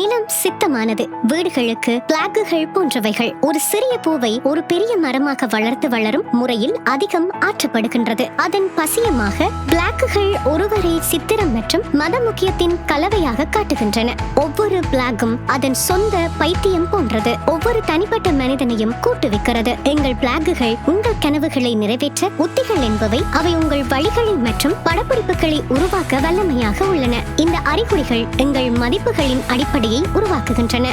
நிலம் சித்தமானது. வீடுகளுக்கு பிளாக்குகள் போன்றவைகள் ஒரு சிறிய பூவை ஒரு பெரிய மரமாக வளர்த்து வளரும் முறையில் அதிகம் ஆற்றப்படுகின்றது. அதன் பசியமாக பிளாக்குகள் ஒருவரை சித்திரம் மற்றும் மத முக்கியத்தின் கலவையாக காட்டுகின்றன. ஒவ்வொரு பிளாக்கும் அதன் சொந்த பைத்தியம் போன்றது. ஒவ்வொரு தனிப்பட்ட மனிதனையும் கூட்டுவிக்கிறது. எங்கள் பிளாக்குகள் உங்கள் கனவுகளை நிறைவேற்ற உத்திகள் என்பவை அவை உங்கள் வழிகளை மற்றும் படப்பிடிப்புகளை உருவாக்க வல்லமையாக உள்ளன. இந்த அறிகுறிகள் எங்கள் மதிப்புகளின் அடிப்படையை உருவாக்குகின்றன.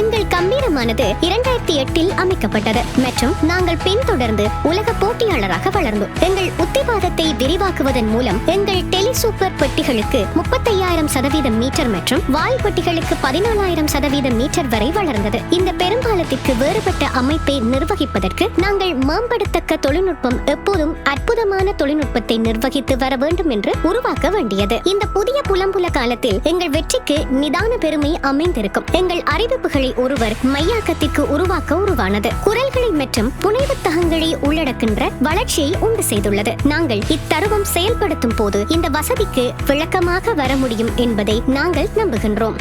எங்கள் கம்பீரமானது 2008 அமைக்கப்பட்டது மற்றும் நாங்கள் பின்தொடர்ந்து உலக போட்டியாளராக வளர்ந்தோம். எங்கள் உத்திவாதத்தை விரிவாக்குவதன் மூலம் எங்கள் டெலிசூப்பர் பெட்டிகளுக்கு 35,000% மீட்டர் மற்றும் வால் பெட்டிகளுக்கு 14,000% மீட்டர் வரை வளர்ந்தது. இந்த பெரும்பாலத்திற்கு வேறுபட்ட அமைப்பை நிர்வகிப்பதற்கு நாங்கள் மேம்படுத்தக்க தொழில்நுட்பம் எப்போதும் அற்புதமான தொழில்நுட்பத்தை நிர்வகித்து வர வேண்டும் என்று உருவாக்க வேண்டியது. இந்த புதிய புலம்புல காலத்தில் எங்கள் வெற்றிக்கு நிதான பெருமை அமைந்திருக்கும். எங்கள் அறிவிப்புகளை ஒருவர் மையாக்கத்திற்கு உருவாக்க உருவானது. குரல்களை மற்றும் புனைவுத்தகங்களை உள்ளடக்கின்ற வளர்ச்சியை உண்டு செய்துள்ளது. நாங்கள் இத்தருவம் செயல்படுத்தும் போது இந்த வசதிக்கு விளக்கமாக வர முடியும் என்பதை நாங்கள் நம்புகின்றோம்.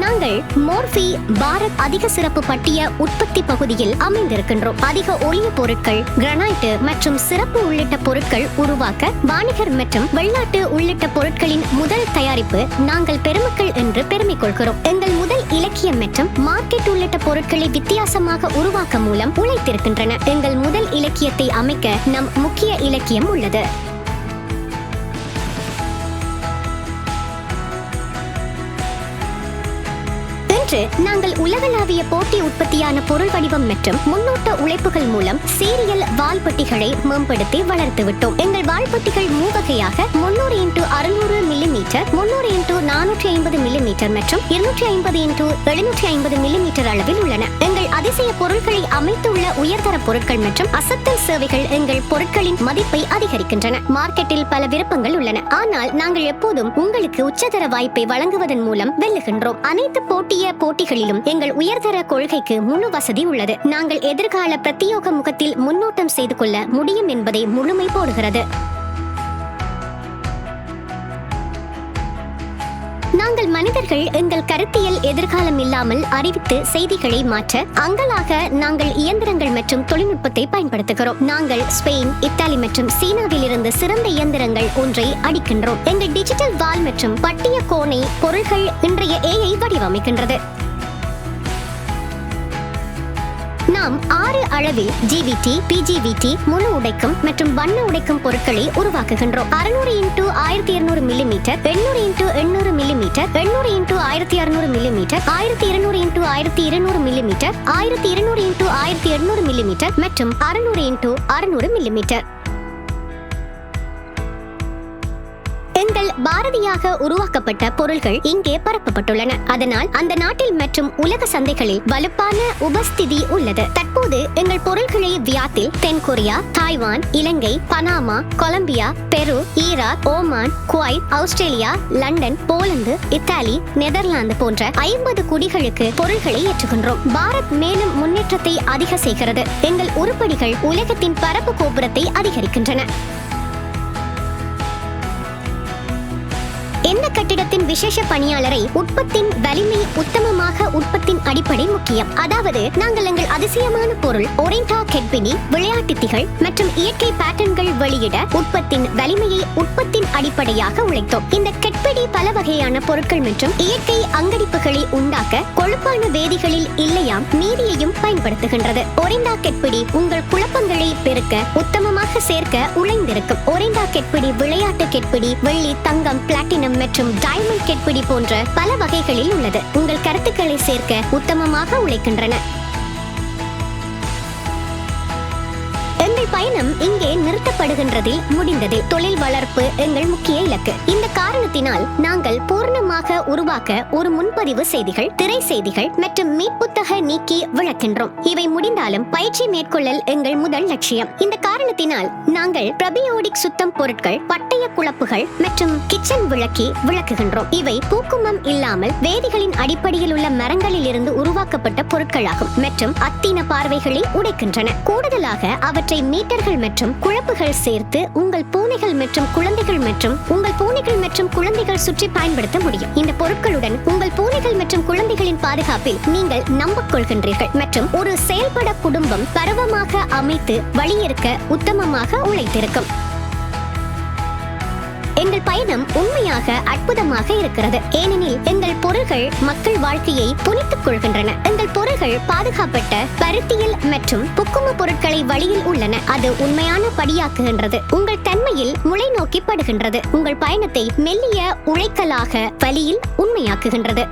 நாங்கள் மோர்பி பாரத் அதிக சிறப்பு பட்டிய உற்பத்தி பகுதியில் அமைந்திருக்கின்றோம். அதிக ஒளிய பொருட்கள், கிரானைட் மற்றும் சிறப்பு உள்ளிட்ட பொருட்கள் உருவாக்க வாணிகர் மற்றும் வெளிநாட்டு உள்ளிட்ட பொருட்களின் முதல் தயாரிப்பு நாங்கள் பெருமக்கள் என்று பெருமை கொள்கிறோம். எங்கள் முதல் இலக்கியம் மற்றும் மார்க்கெட் உள்ளிட்ட பொருட்களை வித்தியாசமாக உருவாக்க மூலம் உழைத்திருக்கின்றன. எங்கள் முதல் இலக்கியத்தை அமைக்க நம் முக்கிய இலக்கியம் உள்ளது. நாங்கள் உலகளாவிய போட்டி உற்பத்தியான பொருள் வடிவம் மற்றும் முன்னோட்ட உழைப்புகள் மூலம் சீரியல் வால்பட்டிகளை மேம்படுத்தி வளர்த்துவிட்டோம். எங்கள் வால்பட்டிகள் மூவகையாக 300x600 மில்லிமீட்டர், 300x450 மில்லிமீட்டர் மற்றும் 250x750 மில்லிமீட்டர் அளவில் உள்ளன. எங்கள் அதிசய பொருட்களை அமைத்துள்ள உயர்தர பொருட்கள் மற்றும் அசத்தல் சேவைகள் எங்கள் பொருட்களின் மதிப்பை அதிகரிக்கின்றன. மார்க்கெட்டில் பல விருப்பங்கள் உள்ளன, ஆனால் நாங்கள் எப்போதும் உங்களுக்கு உச்சதர வாய்ப்பை வழங்குவதன் மூலம் வெல்லுகின்றோம். அனைத்து போட்டிகளிலும் எங்கள் உயர்தர கொள்கைக்கு முழு வசதி உள்ளது. நாங்கள் எதிர்கால பிரத்யோக முகத்தில் முன்னோட்டம் செய்து கொள்ள முடியும் என்பதை முழுமை போடுகிறது. நாங்கள் மனிதர்கள் எங்கள் கருத்தியல் எதிர்காலம் இல்லாமல் அறிவித்து செய்திகளை மாற்ற அங்கலாக நாங்கள் இயந்திரங்கள் மற்றும் தொழில்நுட்பத்தை பயன்படுத்துகிறோம். நாங்கள் ஸ்பெயின், இத்தாலி மற்றும் சீனாவில் இருந்து சிறந்த இயந்திரங்கள் ஒன்றை அடிக்கின்றோம். எங்கள் டிஜிட்டல் வால் மற்றும் பட்டிய கோணை பொருட்கள் இன்றைய AI வடிவமைக்கின்றது. நாம் 6 அளவில் GVT, PGVT, முழு உடைக்கும் மற்றும் வண்ண உடைக்கும் பொருட்களை உருவாக்குகின்றோம். 600x1200 millimetre, 800x800 millimetre, 800x1600 millimetre, 1200x1200 millimetre, 1200x1800 millimetre மற்றும் 600x600 மில்லிமீட்டர். எங்கள் பாரதியாக உருவாக்கப்பட்ட பொருட்கள் இங்கே பரப்பப்பட்டுள்ளன. அதனால் அந்த நாட்டில் மற்றும் உலக சந்தைகளில் வலுப்பான உபஸ்திதி உள்ளது. தற்போது எங்கள் பொருட்களை வியட்நாம், தென்கொரியா, தாய்வான், இலங்கை, பனாமா, கொலம்பியா, பெரு, Iraq, Oman, Kuwait, Australia, London, Poland, Italy, Netherlands போன்ற 50 குடிகளுக்கு பொருட்களை ஏற்றுகின்றோம். பாரத் மேலும் முன்னேற்றத்தை அதிக செய்கிறது. எங்கள் உருப்படிகள் உலகத்தின் பரப்பு கோபுரத்தை அதிகரிக்கின்றன. எந்த கட்டிடத்தின் விசேஷ பணியாளரை உற்பத்தின் வலிமை உத்தமமாக உற்பத்தின் அடிப்படை முக்கியம். அதாவது நாங்கள் எங்கள் அதிசயமான பொருள் ஒரிண்டா கெட்பினி விளையாட்டுத்திகள் மற்றும் இயற்கை பேட்டர்ன்கள் வெளியிட உற்பத்தின் வலிமையை உற்பத்தின் அடிப்படையாக உழைத்தோம். இந்த கெட்பிடி பல வகையான பொருட்கள் மற்றும் இயற்கை அங்கடிப்புகளை உண்டாக்க கொழுப்பான வேதிகளில் இல்லையாம் மீதியையும் பயன்படுத்துகின்றது. ஒரிண்டா கெட்பிடி உங்கள் குழப்பங்களை பெருக்க உத்தமமாக சேர்க்க உழைந்திருக்கும். ஒரிண்டா கெட்பிடி விளையாட்டு கெட்பிடி வெள்ளி, தங்கம், பிளாட்டினம் மற்றும் டைமண்ட் கெட்பிடி போன்ற பல வகைகளில் உள்ளது. உங்கள் கருத்துக்களை சேர்க்க உத்தமமாக உழைக்கின்றன. எங்கள் பயணம் இங்கே நிறுத்தப்படுகின்றதில் முடிந்தது. தொழில் வளர்ப்பு எங்கள் முக்கிய இலக்கு. இந்த காரணத்தினால் காரணத்தினால் நாங்கள் பூர்ணமாக உருவாக்க ஒரு முன்பதிவு செய்திகள், திரை செய்திகள் மற்றும் மீட்புத்தக நீக்கி விளக்கின்றோம். இவை முடிந்தாலும் பயிற்சி மேற்கொள்ளல் எங்கள் முதல் லட்சியம். இந்த காரணத்தினால் நாங்கள் பிரபியோடிக் சுத்தம் பொருட்கள், பட்டய குழப்புகள் மற்றும் கிச்சன் விளக்கி விளக்குகின்றோம். இவை பூக்குமம் இல்லாமல் வேதிகளின் அடிப்படையில் உள்ள மரங்களில் இருந்து உருவாக்கப்பட்ட பொருட்களாகும் மற்றும் அத்தீன பார்வைகளை உடைக்கின்றன. கூடுதலாக அவற்றை மீட்டர்கள் மற்றும் குழப்புகள் சேர்த்து உங்கள் பூனைகள் மற்றும் குழந்தைகள் சுற்றி பயன்படுத்த முடியும். இந்த பொருட்களுடன் உங்கள் பூனைகள் மற்றும் குழந்தைகளின் பாதுகாப்பில் நீங்கள் நம்பிக் கொள்கின்றீர்கள் மற்றும் ஒரு செயல்பட குடும்பம் பருவமாக அமைத்து வழியிருக்க உத்தமமாக உழைத்திருக்கும். எங்கள் பயணம் உண்மையாக அற்புதமாக இருக்கிறது, ஏனெனில் எங்கள் பொருள்கள் மக்கள் வாழ்க்கையை புனித்துக் கொள்கின்றன. எங்கள் பொருள்கள் பாதுகாப்பட்ட பருத்தியில் மற்றும் புக்கும பொருட்களை வழியில் உள்ளன. அது உண்மையான படியாக்குகின்றது, உங்கள் தன்மையில் முளை நோக்கி படுகின்றது, உங்கள் பயணத்தை மெல்லிய உழைக்கலாக வழியில் உண்மையாக்குகின்றது.